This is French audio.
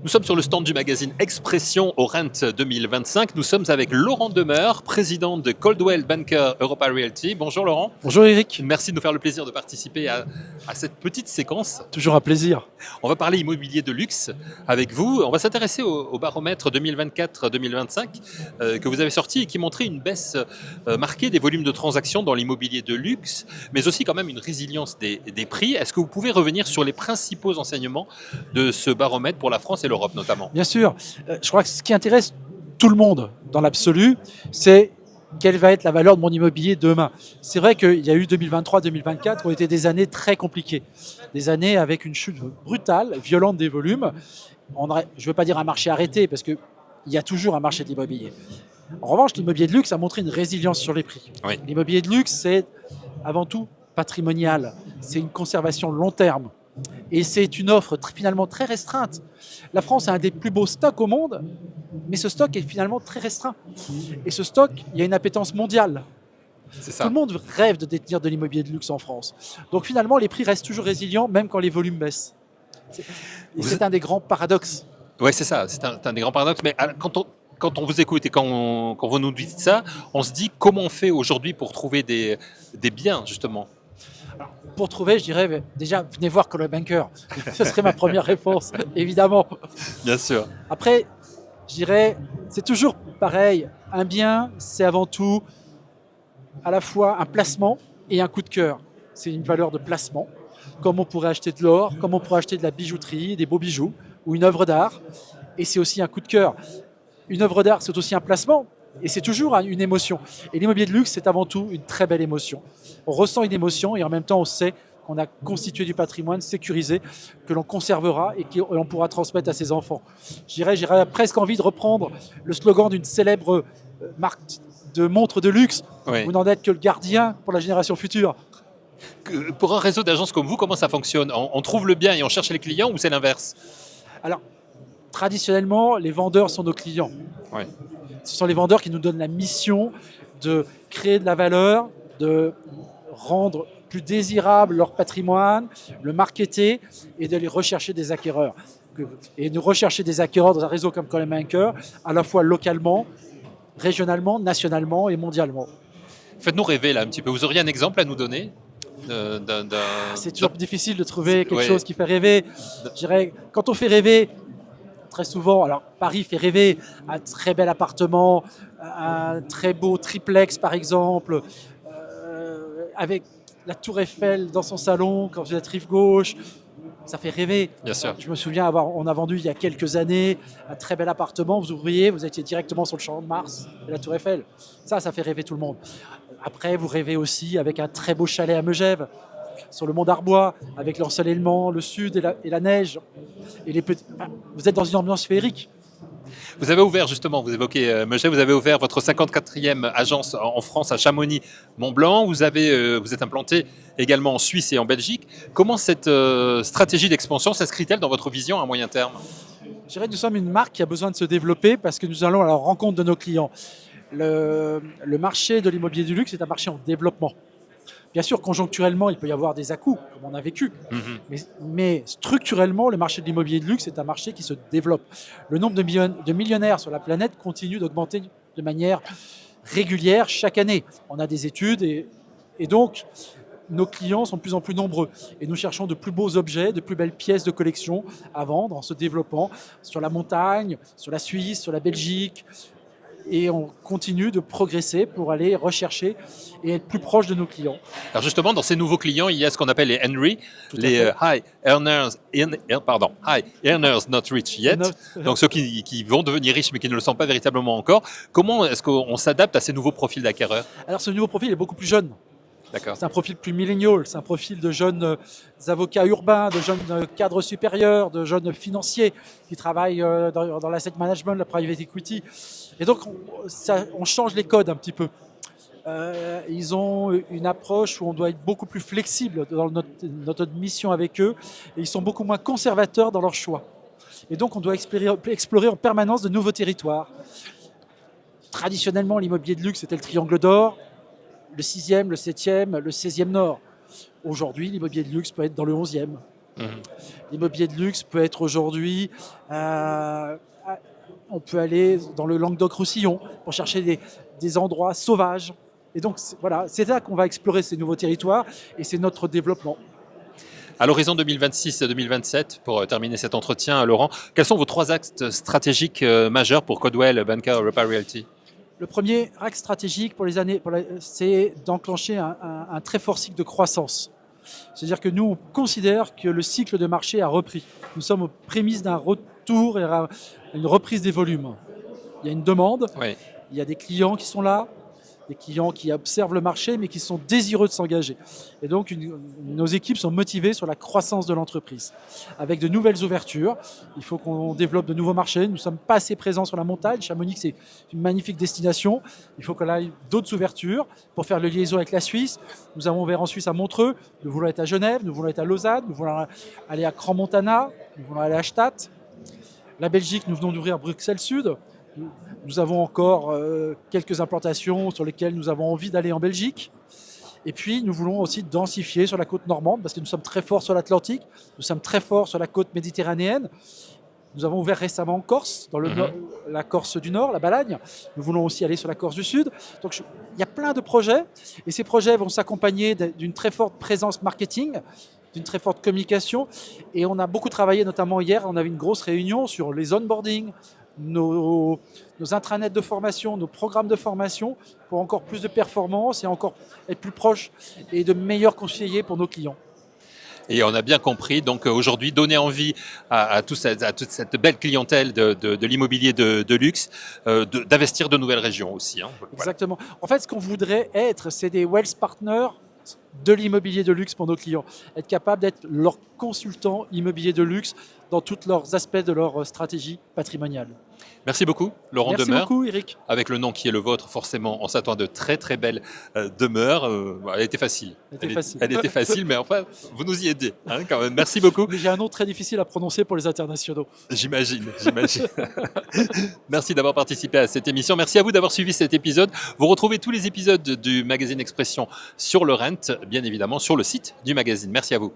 Nous sommes sur le stand du magazine Expression au Rent 2025. Nous sommes avec Laurent Demeure, président de Coldwell Banker Europa Realty. Bonjour Laurent. Bonjour Eric. Merci de nous faire le plaisir de participer à cette petite séquence. Toujours un plaisir. On va parler immobilier de luxe avec vous. On va s'intéresser au baromètre 2024-2025 que vous avez sorti et qui montrait une baisse marquée des volumes de transactions dans l'immobilier de luxe, mais aussi quand même une résilience des prix. Est-ce que vous pouvez revenir sur les principaux enseignements de ce baromètre pour la France et l'Europe notamment? Bien sûr. Je crois que ce qui intéresse tout le monde dans l'absolu, c'est quelle va être la valeur de mon immobilier demain. C'est vrai qu'il y a eu 2023-2024 ont été des années très compliquées. Des années avec une chute brutale, violente des volumes. Je ne veux pas dire un marché arrêté, parce qu'il y a toujours un marché de l'immobilier. En revanche, l'immobilier de luxe a montré une résilience sur les prix. Oui. L'immobilier de luxe, c'est avant tout patrimonial. C'est une conservation long terme. Et c'est une offre finalement très restreinte. La France a un des plus beaux stocks au monde, mais ce stock est finalement très restreint. Et ce stock, il y a une appétence mondiale. C'est Tout ça. le monde rêve de détenir de l'immobilier de luxe en France. Donc finalement, les prix restent toujours résilients, même quand les volumes baissent. Et c'est un des grands paradoxes. Oui, c'est ça. C'est un des grands paradoxes. Mais quand on vous écoute et quand vous nous dites ça, on se dit comment on fait aujourd'hui pour trouver des biens, justement. Alors, pour trouver, je dirais déjà, venez voir Coldwell Banker. Ce serait ma première réponse, évidemment. Bien sûr. Après, je dirais, c'est toujours pareil. Un bien, c'est avant tout à la fois un placement et un coup de cœur. C'est une valeur de placement, comme on pourrait acheter de l'or, comme on pourrait acheter de la bijouterie, des beaux bijoux, ou une œuvre d'art. Et c'est aussi un coup de cœur. Une œuvre d'art, c'est aussi un placement, et c'est toujours une émotion. Et l'immobilier de luxe, c'est avant tout une très belle émotion. On ressent une émotion, et en même temps, on sait qu'on a constitué du patrimoine sécurisé, que l'on conservera et que l'on pourra transmettre à ses enfants. J'aurais presque envie de reprendre le slogan d'une célèbre marque de montres de luxe. Oui. Vous n'en êtes que le gardien pour la génération future. Pour un réseau d'agences comme vous, comment ça fonctionne? On trouve le bien et on cherche les clients ou c'est l'inverse? Alors, traditionnellement, les vendeurs sont nos clients. Oui. Ce sont les vendeurs qui nous donnent la mission de créer de la valeur, de rendre plus désirable leur patrimoine, le marketer et d'aller rechercher des acquéreurs. Et de rechercher des acquéreurs dans un réseau comme Coldwell Banker, à la fois localement, régionalement, nationalement et mondialement. Faites-nous rêver là un petit peu. Vous auriez un exemple à nous donner? C'est toujours difficile de trouver quelque Ouais. chose qui fait rêver. Je dirais, quand on fait rêver, très souvent, alors Paris fait rêver, un très bel appartement, un très beau triplex par exemple, avec la tour Eiffel dans son salon quand vous êtes rive gauche, ça fait rêver. Bien sûr. Je me souviens, on a vendu il y a quelques années un très bel appartement, vous ouvriez, vous étiez directement sur le champ de Mars et la tour Eiffel. Ça fait rêver tout le monde. Après, vous rêvez aussi avec un très beau chalet à Megève, sur le mont d'Arbois, avec l'ensoleillement, le sud et la neige. Vous êtes dans une ambiance féerique. Vous avez ouvert justement, vous évoquez Megève, vous avez ouvert votre 54e agence en France à Chamonix-Mont-Blanc. Vous êtes implanté également en Suisse et en Belgique. Comment cette stratégie d'expansion s'inscrit-elle dans votre vision à moyen terme? Je dirais que nous sommes une marque qui a besoin de se développer parce que nous allons à la rencontre de nos clients. Le marché de l'immobilier du luxe est un marché en développement. Bien sûr, conjoncturellement, il peut y avoir des à-coups, comme on a vécu. Mais structurellement, le marché de l'immobilier de luxe est un marché qui se développe. Le nombre de millionnaires sur la planète continue d'augmenter de manière régulière chaque année. On a des études et donc nos clients sont de plus en plus nombreux. Et nous cherchons de plus beaux objets, de plus belles pièces de collection à vendre en se développant sur la montagne, sur la Suisse, sur la Belgique. Et on continue de progresser pour aller rechercher et être plus proche de nos clients. Alors justement, dans ces nouveaux clients, il y a ce qu'on appelle les Henry, Tout à les fait. High Earners Not Rich Yet, donc ceux qui vont devenir riches mais qui ne le sont pas véritablement encore. Comment est-ce qu'on s'adapte à ces nouveaux profils d'acquéreurs? Alors ce nouveau profil est beaucoup plus jeune. D'accord. C'est un profil plus millénial, c'est un profil de jeunes avocats urbains, de jeunes cadres supérieurs, de jeunes financiers qui travaillent dans l'asset management, la private equity. Et donc on change les codes un petit peu. Ils ont une approche où on doit être beaucoup plus flexible dans notre mission avec eux et ils sont beaucoup moins conservateurs dans leurs choix. Et donc on doit explorer en permanence de nouveaux territoires. Traditionnellement, l'immobilier de luxe, c'était le triangle d'or, le 6e, le 7e, le 16e nord. Aujourd'hui, l'immobilier de luxe peut être dans le 11e. Mhm. L'immobilier de luxe peut être aujourd'hui, on peut aller dans le Languedoc-Roussillon pour chercher des endroits sauvages. Et donc voilà, c'est là qu'on va explorer ces nouveaux territoires et c'est notre développement. À l'horizon 2026-2027, pour terminer cet entretien, Laurent, quels sont vos 3 axes stratégiques majeurs pour Coldwell Banker Europa Realty? Le premier axe stratégique c'est d'enclencher un très fort cycle de croissance. C'est-à-dire que nous, on considère que le cycle de marché a repris. Nous sommes aux prémices d'un retour et une reprise des volumes. Il y a une demande, Oui. il y a des clients qui sont là, des clients qui observent le marché mais qui sont désireux de s'engager. Et donc nos équipes sont motivées sur la croissance de l'entreprise. Avec de nouvelles ouvertures, il faut qu'on développe de nouveaux marchés. Nous ne sommes pas assez présents sur la montagne. Chamonix, c'est une magnifique destination. Il faut qu'on ait d'autres ouvertures pour faire le liaison avec la Suisse. Nous avons ouvert en Suisse à Montreux, nous voulons être à Genève, nous voulons être à Lausanne, nous voulons aller à Crans-Montana, nous voulons aller à Stade. La Belgique, nous venons d'ouvrir Bruxelles Sud. Nous avons encore quelques implantations sur lesquelles nous avons envie d'aller en Belgique. Et puis, nous voulons aussi densifier sur la côte normande parce que nous sommes très forts sur l'Atlantique, nous sommes très forts sur la côte méditerranéenne. Nous avons ouvert récemment en Corse, dans la Corse du Nord, la Balagne. Nous voulons aussi aller sur la Corse du Sud. Donc, il y a plein de projets. Et ces projets vont s'accompagner d'une très forte présence marketing, d'une très forte communication. Et on a beaucoup travaillé, notamment hier, on avait une grosse réunion sur les onboarding, nos intranets de formation, nos programmes de formation pour encore plus de performance et encore être plus proche et de meilleurs conseillers pour nos clients. Et on a bien compris, donc aujourd'hui, donner envie à toute cette belle clientèle de l'immobilier de luxe d'investir de nouvelles régions aussi. Hein. Voilà. Exactement. En fait, ce qu'on voudrait être, c'est des wealth partners de l'immobilier de luxe pour nos clients. Être capable d'être leur consultant immobilier de luxe dans tous leurs aspects de leur stratégie patrimoniale. Merci beaucoup, Laurent Merci Demeure. beaucoup, Eric. Avec le nom qui est le vôtre, forcément, on s'attend à de très très belles demeures. Elle était facile. Elle était facile, mais enfin, vous nous y aidez hein, quand même. Merci beaucoup. Mais j'ai un nom très difficile à prononcer pour les internationaux. J'imagine. Merci d'avoir participé à cette émission. Merci à vous d'avoir suivi cet épisode. Vous retrouvez tous les épisodes du magazine Expression sur le Rent, bien évidemment, sur le site du magazine. Merci à vous.